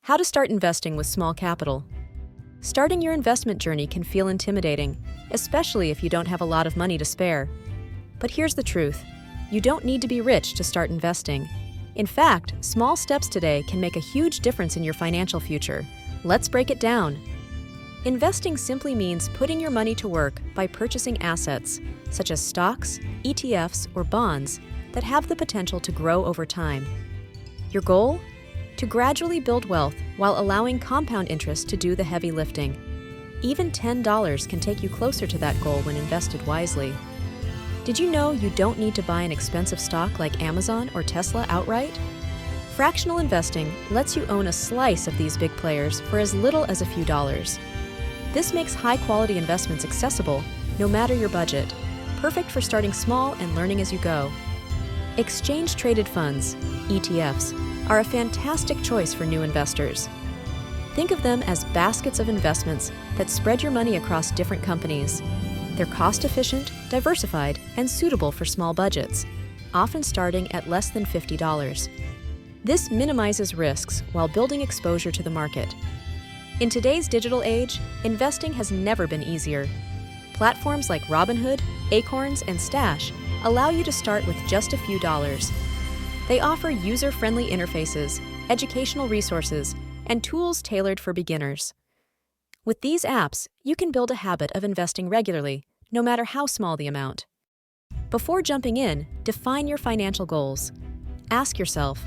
How to start investing with small capital. Starting your investment journey can feel intimidating, especially if you don't have a lot of money to spare. But here's the truth. You don't need to be rich to start investing. In fact, small steps today can make a huge difference in your financial future. Let's break it down. Investing simply means putting your money to work by purchasing assets, such as stocks, ETFs, or bonds, that have the potential to grow over time. Your goal? To gradually build wealth while allowing compound interest to do the heavy lifting. Even $10 can take you closer to that goal when invested wisely. Did you know you don't need to buy an expensive stock like Amazon or Tesla outright? Fractional investing lets you own a slice of these big players for as little as a few dollars. This makes high-quality investments accessible, no matter your budget, perfect for starting small and learning as you go. Exchange-traded funds, ETFs, are a fantastic choice for new investors. Think of them as baskets of investments that spread your money across different companies. They're cost-efficient, diversified, and suitable for small budgets, often starting at less than $50. This minimizes risks while building exposure to the market. In today's digital age, investing has never been easier. Platforms like Robinhood, Acorns, and Stash allow you to start with just a few dollars. They offer user-friendly interfaces, educational resources, and tools tailored for beginners. With these apps, you can build a habit of investing regularly, no matter how small the amount. Before jumping in, define your financial goals. Ask yourself,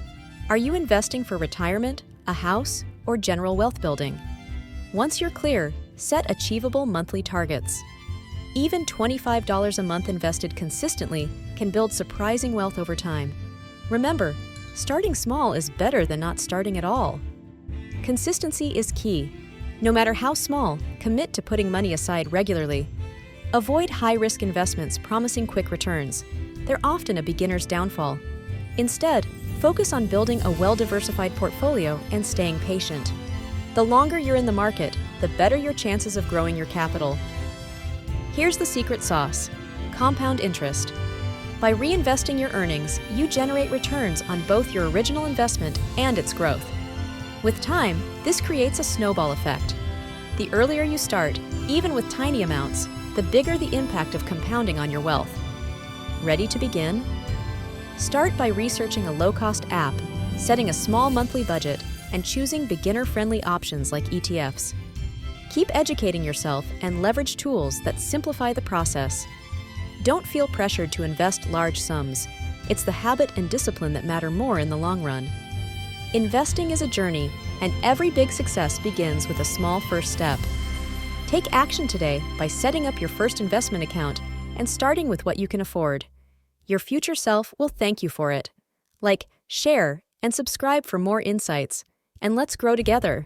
are you investing for retirement, a house, or general wealth building? Once you're clear, set achievable monthly targets. Even $25 a month invested consistently can build surprising wealth over time. Remember, starting small is better than not starting at all. Consistency is key. No matter how small, commit to putting money aside regularly. Avoid high-risk investments promising quick returns. They're often a beginner's downfall. Instead, focus on building a well-diversified portfolio and staying patient. The longer you're in the market, the better your chances of growing your capital. Here's the secret sauce: compound interest. By reinvesting your earnings, you generate returns on both your original investment and its growth. With time, this creates a snowball effect. The earlier you start, even with tiny amounts, the bigger the impact of compounding on your wealth. Ready to begin? Start by researching a low-cost app, setting a small monthly budget, and choosing beginner-friendly options like ETFs. Keep educating yourself and leverage tools that simplify the process. Don't feel pressured to invest large sums. It's the habit and discipline that matter more in the long run. Investing is a journey, and every big success begins with a small first step. Take action today by setting up your first investment account and starting with what you can afford. Your future self will thank you for it. Like, share, and subscribe for more insights. And let's grow together.